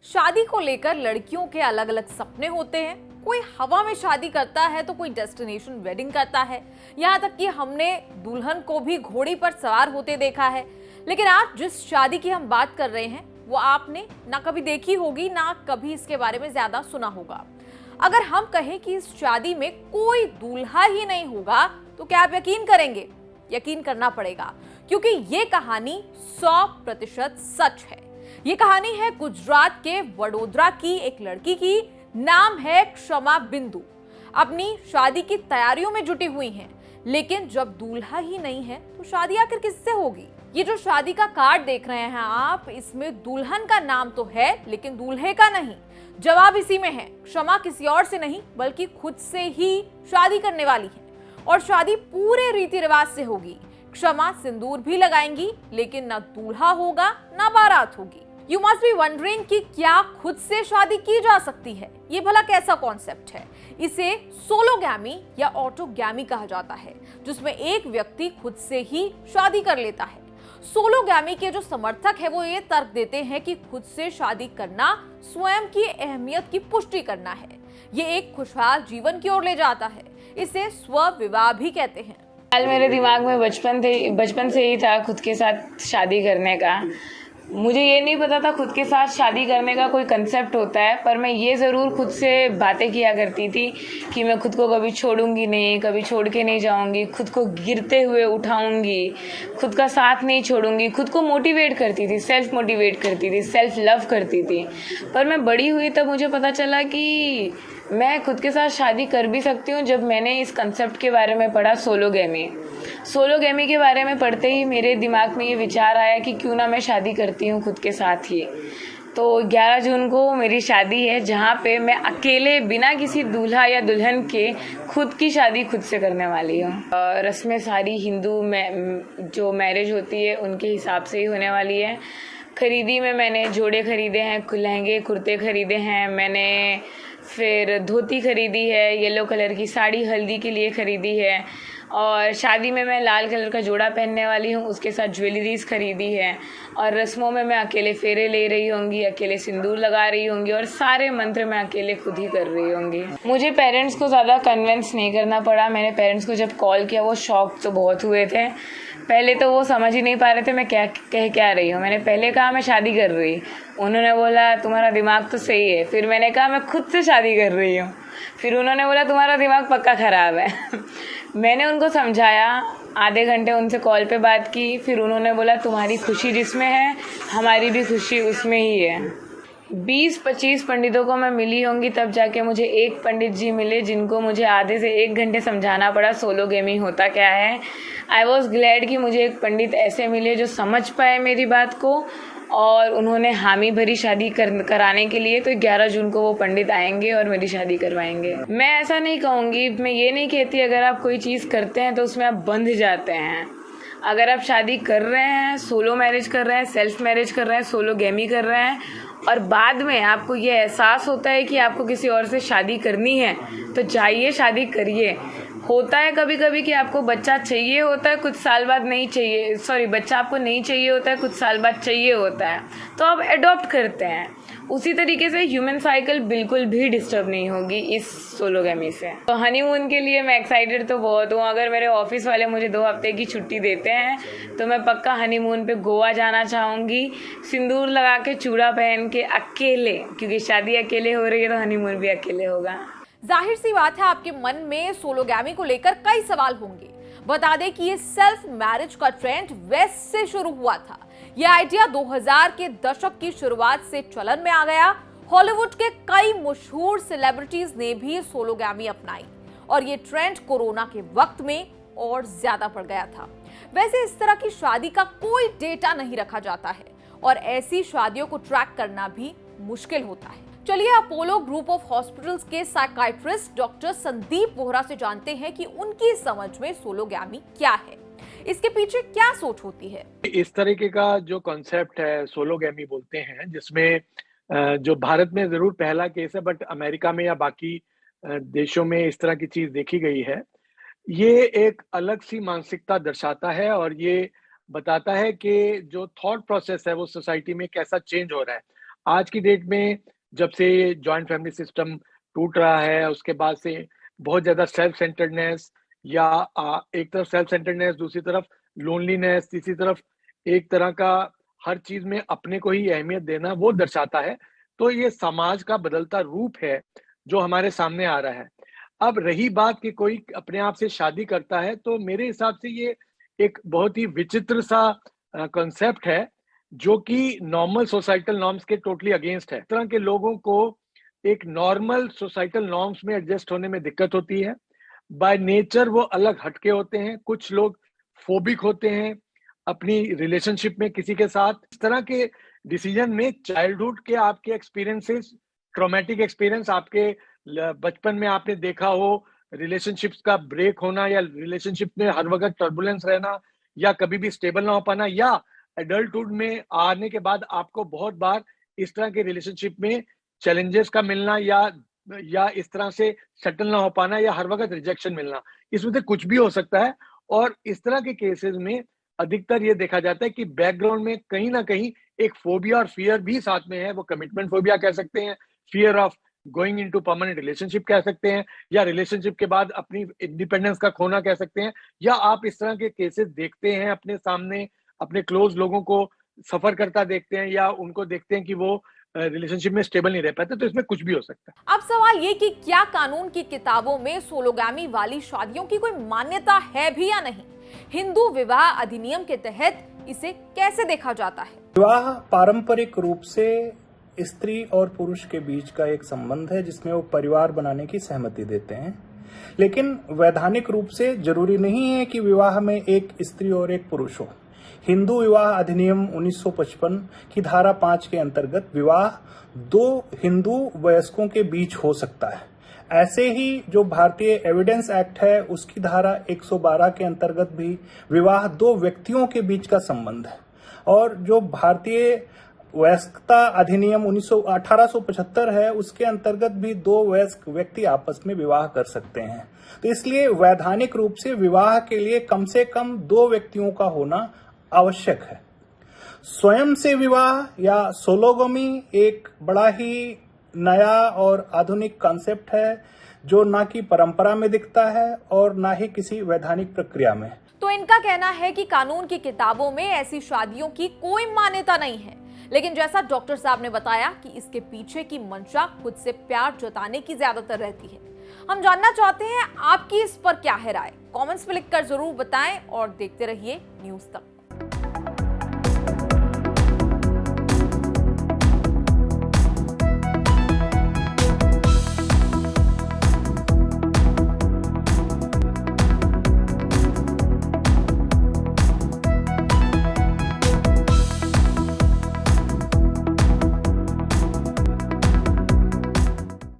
शादी को लेकर लड़कियों के अलग अलग सपने होते हैं। कोई हवा में शादी करता है तो कोई डेस्टिनेशन वेडिंग करता है। यहाँ तक कि हमने दुल्हन को भी घोड़ी पर सवार होते देखा है। लेकिन आज जिस शादी की हम बात कर रहे हैं वो आपने ना कभी देखी होगी ना कभी इसके बारे में ज्यादा सुना होगा। अगर हम कहें कि इस शादी में कोई दूल्हा ही नहीं होगा तो क्या आप यकीन करेंगे? यकीन करना पड़ेगा, क्योंकि ये कहानी 100% सच है। ये कहानी है गुजरात के वडोदरा की एक लड़की की। नाम है क्षमा बिंदु। अपनी शादी की तैयारियों में जुटी हुई हैं, लेकिन जब दूल्हा ही नहीं है तो शादी आखिर किससे होगी? ये जो शादी का कार्ड देख रहे हैं आप, इसमें दुल्हन का नाम तो है लेकिन दूल्हे का नहीं। जवाब इसी में है। क्षमा किसी और से नहीं बल्कि खुद से ही शादी करने वाली है, और शादी पूरे रीति रिवाज से होगी। क्षमा सिंदूर भी लगाएंगी, लेकिन ना दूल्हा होगा ना बारात होगी। यू मस्ट बी वंडरिंग कि क्या खुद से शादी की जा सकती है? ये भला कैसा कॉन्सेप्ट है? इसे सोलोगैमी या ऑटोगैमी कहा जाता है, जिसमें एक व्यक्ति खुद से ही शादी कर लेता है। सोलोगैमी के जो समर्थक है वो ये तर्क देते हैं कि खुद से शादी करना स्वयं की अहमियत की पुष्टि करना है। ये एक खुशहाल जीवन की ओर ले जाता है। इसे स्व विवाह भी कहते हैं। हाल मेरे दिमाग में बचपन से ही था खुद के साथ शादी करने का। मुझे ये नहीं पता था खुद के साथ शादी करने का कोई कंसेप्ट होता है, पर मैं ये ज़रूर खुद से बातें किया करती थी कि मैं खुद को कभी छोड़ूंगी नहीं, कभी छोड़ के नहीं जाऊंगी, खुद को गिरते हुए उठाऊंगी, खुद का साथ नहीं छोड़ूंगी। खुद को मोटिवेट करती थी, सेल्फ मोटिवेट करती थी, सेल्फ लव करती थी। पर मैं बड़ी हुई तब मुझे पता चला कि मैं खुद के साथ शादी कर भी सकती हूँ। जब मैंने इस कंसेप्ट के बारे में पढ़ा, सोलोगैमी के बारे में पढ़ते ही मेरे दिमाग में ये विचार आया कि क्यों ना मैं शादी करती हूँ खुद के साथ ही। तो 11 जून को मेरी शादी है, जहाँ पे मैं अकेले बिना किसी दूल्हा या दुल्हन के खुद की शादी खुद से करने वाली हूँ। रस्में सारी हिंदू में जो मैरिज होती है उनके हिसाब से ही होने वाली है। खरीदी में मैंने जोड़े खरीदे हैं, लहंगे कुर्ते खरीदे हैं मैंने, फिर धोती खरीदी है, येलो कलर की साड़ी हल्दी के लिए खरीदी है, और शादी में मैं लाल कलर का जोड़ा पहनने वाली हूँ, उसके साथ ज्वेलरीज खरीदी है। और रस्मों में मैं अकेले फेरे ले रही होंगी, अकेले सिंदूर लगा रही होंगी, और सारे मंत्र मैं अकेले खुद ही कर रही होंगी। मुझे पेरेंट्स को ज़्यादा कन्विंस नहीं करना पड़ा। मैंने पेरेंट्स को जब कॉल किया वो शॉक तो बहुत हुए थे। पहले तो वो समझ ही नहीं पा रहे थे मैं क्या रही हूँ। मैंने पहले कहा मैं शादी कर रही, उन्होंने बोला तुम्हारा दिमाग तो सही है। फिर मैंने कहा मैं खुद से शादी कर रही हूँ, फिर उन्होंने बोला तुम्हारा दिमाग पक्का ख़राब है। मैंने उनको समझाया, आधे घंटे उनसे कॉल पे बात की, फिर उन्होंने बोला तुम्हारी खुशी जिसमें है हमारी भी खुशी उसमें ही है। 20-25 पंडितों को मैं मिली होंगी, तब जाके मुझे एक पंडित जी मिले जिनको मुझे आधे से 1 घंटे समझाना पड़ा सोलोगैमी होता क्या है। आई वॉज ग्लैड कि मुझे एक पंडित ऐसे मिले जो समझ पाए मेरी बात को, और उन्होंने हामी भरी शादी कराने के लिए। तो 11 जून को वो पंडित आएंगे और मेरी शादी करवाएंगे। मैं ऐसा नहीं कहूँगी, मैं ये नहीं कहती अगर आप कोई चीज़ करते हैं तो उसमें आप बंध जाते हैं। अगर आप शादी कर रहे हैं, सोलो मैरिज कर रहे हैं, सेल्फ मैरिज कर रहे हैं, सोलोगैमी कर रहे हैं, और बाद में आपको ये एहसास होता है कि आपको किसी और से शादी करनी है, तो जाइए शादी करिए। होता है कभी कभी कि आपको बच्चा चाहिए होता है, कुछ साल बाद नहीं चाहिए, बच्चा आपको नहीं चाहिए होता है, कुछ साल बाद चाहिए होता है, तो आप एडॉप्ट करते हैं। उसी तरीके से ह्यूमन साइकिल बिल्कुल भी डिस्टर्ब नहीं होगी इस सोलोगैमी से। तो हनीमून के लिए मैं एक्साइटेड तो बहुत हूँ। अगर मेरे ऑफिस वाले मुझे 2 हफ्ते की छुट्टी देते हैं तो मैं पक्का हनीमून पे गोवा जाना चाहूँगी, सिंदूर लगा के, चूड़ा पहन के, अकेले, क्योंकि शादी अकेले हो रही है तो हनीमून भी अकेले होगा। जाहिर सी बात है आपके मन में सोलोगैमी को लेकर कई सवाल होंगे। बता दें कि ये सेल्फ मैरिज का ट्रेंड वेस्ट से शुरू हुआ था। ये आइडिया 2000 के दशक की शुरुआत से चलन में आ गया। हॉलीवुड के कई मशहूर सेलिब्रिटीज ने भी सोलोगैमी अपनाई, और ये ट्रेंड कोरोना के वक्त में और ज्यादा बढ़ गया था। वैसे इस तरह की शादी का कोई डेटा नहीं रखा जाता है, और ऐसी शादियों को ट्रैक करना भी मुश्किल होता है। चलिए अपोलो ग्रुप ऑफ हॉस्पिटल्स के साइकाइट्रिस्ट डॉक्टर संदीप बोहरा से जानते हैं कि उनकी समझ में सोलोगैमी क्या है, इसके पीछे क्या सोच होती है। इस तरीके का जो कॉन्सेप्ट है सोलोगैमी बोलते हैं, जिसमें जो भारत में जरूर पहला केस है, बट अमेरिका में या बाकी देशों में इस तरह की चीज देखी गई है। ये एक अलग सी मानसिकता दर्शाता है, और ये बताता है कि जो थॉट प्रोसेस है वो सोसाइटी में कैसा चेंज हो रहा है। आज की डेट में जब से जॉइंट फैमिली सिस्टम टूट रहा है, उसके बाद से बहुत ज़्यादा सेल्फ सेंटर्डनेस या एक तरफ सेल्फ सेंटर्डनेस, दूसरी तरफ लोनलीनेस, तीसरी तरफ एक तरह का हर चीज़ में अपने को ही अहमियत देना, वो दर्शाता है। तो ये समाज का बदलता रूप है, जो हमारे सामने आ रहा है। अब रही बात कि कोई अपने आप से शादी करता है, तो मेरे हिसाब से ये एक बहुत ही विचित्र सा कॉन्सेप्ट है, जो कि नॉर्मल सोसाइटल नॉर्म्स के टोटली अगेंस्ट है। इस तरह के लोगों को एक नॉर्मल सोसाइटल नॉर्म्स में एडजस्ट होने में दिक्कत होती है। बाय नेचर वो अलग हटके होते हैं, कुछ लोग फोबिक होते हैं अपनी रिलेशनशिप में किसी के साथ। इस तरह के डिसीजन में चाइल्डहुड के आपके एक्सपीरियंसेस, ट्रॉमेटिक एक्सपीरियंस, आपके बचपन में आपने देखा हो रिलेशनशिप्स का ब्रेक होना या रिलेशनशिप में हर वक्त टर्बुलेंस रहना या कभी भी स्टेबल ना हो पाना, या एडल्टहुड में आने के बाद आपको बहुत बार इस तरह के रिलेशनशिप में चैलेंजेस का मिलना या इस तरह से सेटल ना हो पाना या हर वक्त रिजेक्शन मिलना, इसमें से कुछ भी हो सकता है। और इस तरह के केसेस में अधिकतर ये देखा जाता है कि बैकग्राउंड में कहीं ना कहीं एक फोबिया और फियर भी साथ में है। वो कमिटमेंट फोबिया कह सकते हैं, fear of going into permanent relationship कह सकते हैं, या रिलेशनशिप के बाद अपनी इंडिपेंडेंस का खोना कह सकते हैं। या आप इस तरह के केसेस देखते हैं अपने सामने, अपने क्लोज लोगों को सफर करता देखते हैं या उनको देखते हैं कि वो रिलेशनशिप में स्टेबल नहीं रह पाते। तो इसमें कुछ भी हो सकता है। अब सवाल ये कि क्या कानून की किताबों में सोलोगामी वाली शादियों की कोई मान्यता है भी या नहीं? हिंदू विवाह अधिनियम के तहत इसे कैसे देखा जाता है? विवाह पारंपरिक रूप से स्त्री और पुरुष के बीच का एक संबंध है, जिसमें वो परिवार बनाने की सहमति देते हैं। लेकिन वैधानिक रूप से जरूरी नहीं है कि विवाह में एक स्त्री और एक पुरुष हो। हिंदू विवाह अधिनियम 1955 की धारा 5 के अंतर्गत विवाह दो हिंदू वयस्कों के बीच हो सकता है। ऐसे ही जो भारतीय एविडेंस एक्ट है उसकी धारा 112 के अंतर्गत भी विवाह दो व्यक्तियों के बीच का संबंध है। और जो भारतीय वयस्कता अधिनियम 1875 है उसके अंतर्गत भी दो वयस्क व्यक्ति आपस में विवाह कर सकते हैं। तो इसलिए वैधानिक रूप से विवाह के लिए कम से कम दो व्यक्तियों का होना आवश्यक है। स्वयं से विवाह या सोलोगमी एक बड़ा ही नया और आधुनिक कॉन्सेप्ट है, जो ना कि परंपरा में दिखता है और ना ही किसी वैधानिक प्रक्रिया में। तो इनका कहना है कि कानून की किताबों में ऐसी शादियों की कोई मान्यता नहीं है, लेकिन जैसा डॉक्टर साहब ने बताया कि इसके पीछे की मंशा खुद से प्यार जताने की ज्यादातर रहती है। हम जानना चाहते हैं आपकी इस पर क्या है राय। कमेंट्स में लिखकर जरूर बताएं और देखते रहिए न्यूज़ तक।